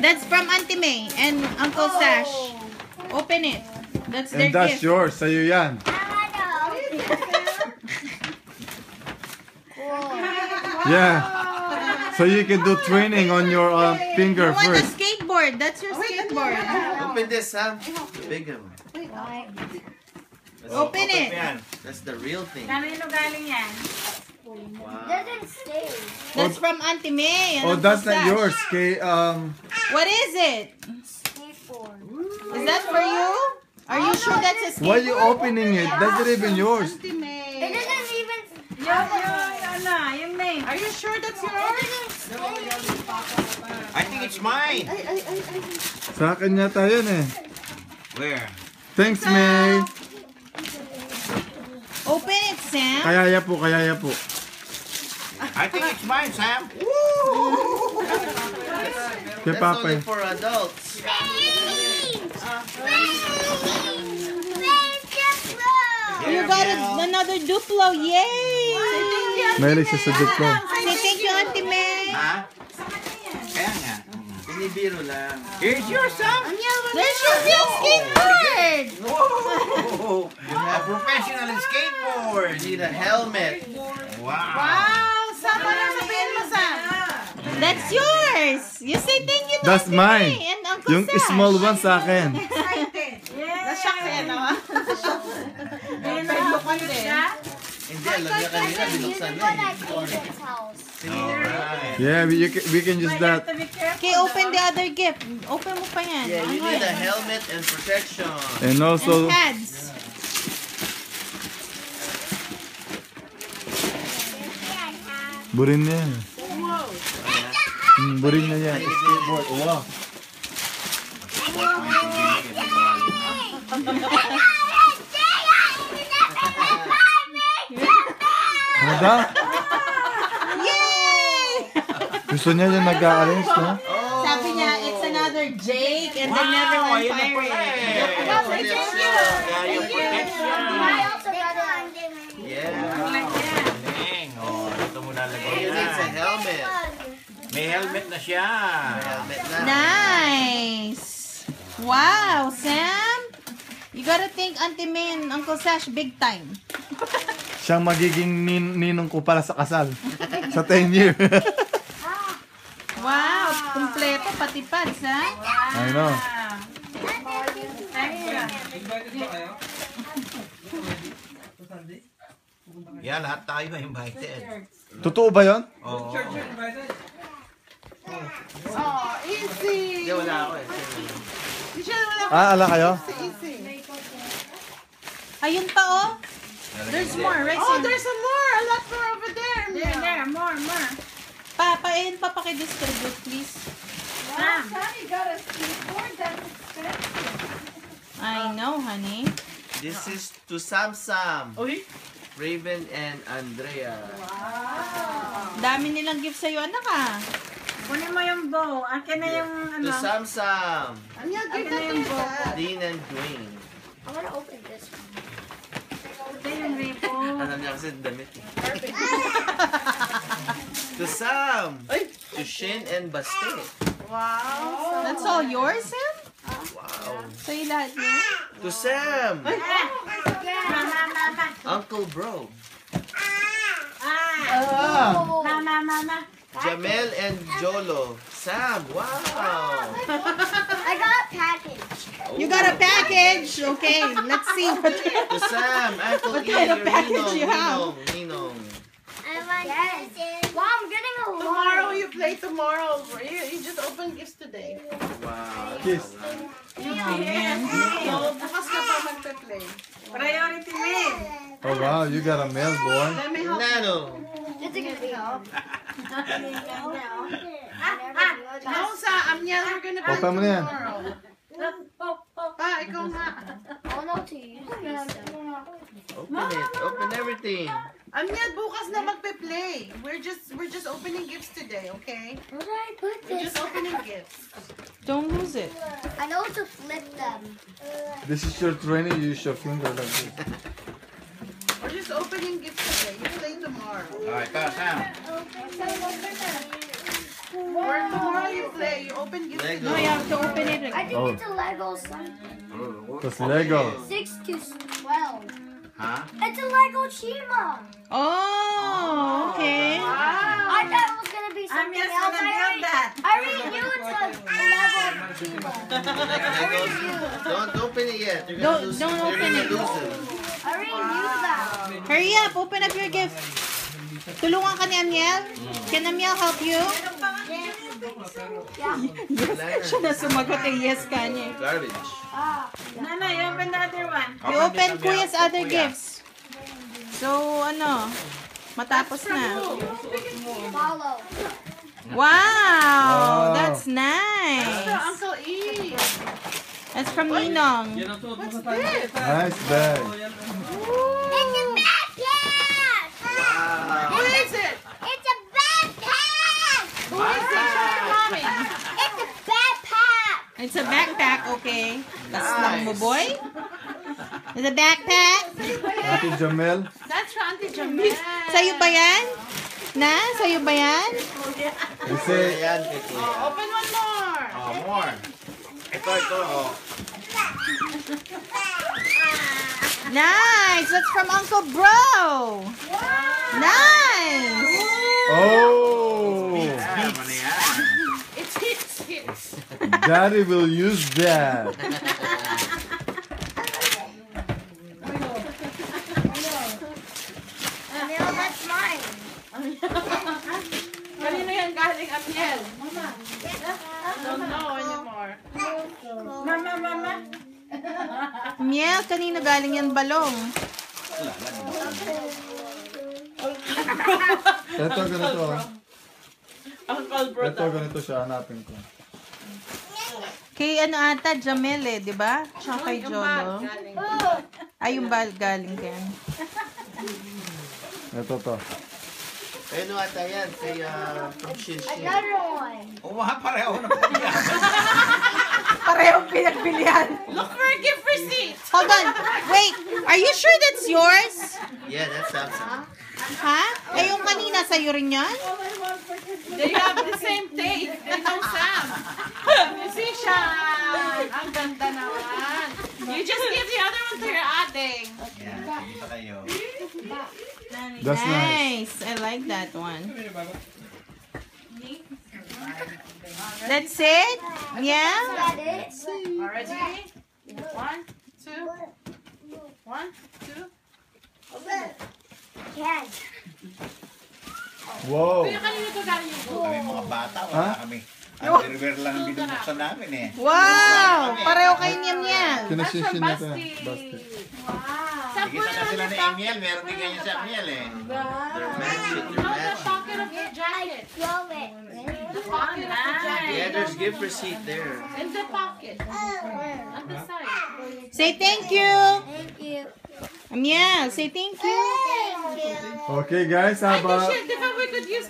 That's from Auntie May and Uncle Sash. Open it. That's their And that's gift. yours. Sa'yo yan. Yeah. So you can do training on your finger You want a first. skateboard. That's your skateboard. Open this, Sam. Bigger one. Open it. That's the real thing. Kanino galing yan? Wow. Doesn't stay. That's from Auntie May and Oh, Uncle that's not Sash. yours. Okay, What is it? Skateboard. Is that for you? Are you sure that's a skateboard? why are you opening it? That's not even yours. It doesn't even. Yung name. Are you sure that's It yours? doesn't stay. I think it's mine. Sa akin yata yun eh. Where? Thanks, May. Open it, Sam. Kayaya po, kayaya po. I think it's mine, Sam. Kay That's Papa. only for adults. You got another Duplo. Yay! Mahilig siya sa Duplo. Say thank you, Auntie May. Ha? Kaya nga. Binibiro lang. Here's your Sam. There's your real skateboard. Whoa! A professional skateboard. Need a helmet. Wow. Wow! Sama na sabihin mo, Sam. That's yours. You say thank you to That's Auntie mine. May and Uncle Yung Sash. small one sa akin. Na-shock siya, no? Hindi, alam niya kanina binuksan na eh. David's house. Alright. Yeah, we can use that. Okay, open the other gift. Open mo pa yan. Yeah, you Ano need a yan? helmet and protection. And also, And pads. burin niya yan. Burin na yan. Skateboard. Wow. Ano daw? Yay! Gusto niya yung nag-a-arrange, no? Sabi niya, it's another Jake and the Neverland Pirate. Yeah, your protection. I also got it. Yeah. Oh, ito mo nalagay He needs a helmet. May helmet na siya. Helmet na. Nice! Wow, Sam! You gotta thank Auntie May and Uncle Sash big time. Siyang magiging ninong ko para sa kasal. Sa 10 year. Wow, kumpleto pati pads, ha? I know. Yan, lahat tayo invited. Totoo ba yun? Oo. Hindi, wala ako eh. Ala kayo? Ayun pa, oh. There's more, right? Oh, there's some more. A lot more over there. There, more. Ayun pa, paki-distribute, please. Sam. Sammy got a skateboard. That's expensive. I know, honey. This is to Sam, Raven, and Andrea. Dami nilang gift sa'yo, anak, ah. Kunin mo yung bow. Akin na yung To ano. Sam, Anya, give Akin na yung that bow. Dean, and Dwayne. I'm gonna open this one. Ito yung ribbon. Alam niya kasi damit eh. To Sam, to Shin and Baste. Wow. That's all yours, Sam? Wow. Sa'yo lahat niya? To Sam, Mama. Uncle Bro. Mama. Jamel and Jolo. Sam, wow. I got a package. You got a package. Okay, let's see what To Sam, Uncle What kind of package you have? Ninong. I want this. Wow, I'm getting a lot. Tomorrow you play tomorrow. You just open gifts today. Wow. Kiss. So, bukas ka pa magpe-play. Priority mail. Oh wow, you got a mail, boy. Let me help. Nano. It's gonna be help. No, Sam, we're gonna play Open mo na yan. tomorrow. Pa, ikaw nga. Oh no, to use this. Open it. Open everything. Amyad, bukas na magpe-play. We're just opening gifts today, okay? Where did I put We're this? just opening gifts. Don't lose it. I know to flip them. This is your training, you use your finger like this. We're just opening gifts today. You play tomorrow. Alright, ito, Sam. Or tomorrow you play. You open gifts Lego. No, you have to open it. I think Oh. it's a Lego something. That's Lego. 6 to 12. Ha? It's a Lego Chima. Oh, okay. I thought it was gonna be I'm something just else. gonna build that. I already knew it's a Lego Chima. Legos. Don't open it yet. You're Don't- gonna lose don't you're open gonna it. lose it. I already knew that. Hurry up, open up your gift. Tulungan ka ni Amiel? Can Amiel help you? Yeah. Siya na sumagot eh, yes ka niya. Garbage. Nana, you open the other one. You open Kuya's other gifts. So, ano, matapos na. Follow. Wow, that's nice. Uncle E. That's from Ninong. What's this? Nice bag. It's a backpack. What is it? It's a backpack. Who is it? Show your mommy. It's a backpack. It's a backpack, okay. Kaslang mo, boy. It's a backpack. Ate Jamel. That's for Auntie Jamel. Sa'yo ba yan? Na? Sa'yo ba yan? You say, Ayan, Kiki. Open one more. Oh, more. Ito. Oh. Nice! That's from Uncle Bro! Nice! oh, Ano na yan? It's hits. Daddy will use that. No, that's mine. Kanino yan galing, Amiel? Don't know anymore. Mama. Miel, kanino galing yan balong? Ito, ganito. Uncle Bro. Ito, ganito siya. Hanapin ko. Kay ano ata, Jamel eh, di ba? Tsaka kay Jolo. Ay, yung bal galing din. Ito to. Ano ata yan? Kay, from Shishi. Another one. Oo, pareho na po yan. Parehong pinagbilihan. Look for a gift receipt. Hold on. Wait, are you sure that's yours? Yeah, that's Samsung. Ha? Eh, yung kanina sa'yo rin yan? They have the same taste. They know Sam. You see, Sean? Ang ganda naman. You just give the other one to your ating. Yeah, dito kayo. That's nice. Nice. I like that one. That's it? Yeah? That it? Already? 1, 2. 1, 2. Yes. Wow. Kuya, kanino to galing yung book? Kami mga bata, wala Ha? kami. Underwear lang ang binubuksan namin eh. Wow! Pareho kayo niyan yan. Kinasishin natin. Basti. Basket. Nakikita na sila ni Amiel, meron din ganyan si Amiel eh. They're matching, No, they're the matching. pocket of your jacket. Throw it. The pocket of the jacket. Yeah, there's gift receipt there. In the pocket. On the side. Say thank you. Thank you. Yeah, say thank you. Thank you. Okay guys, how about... Shit, if we could use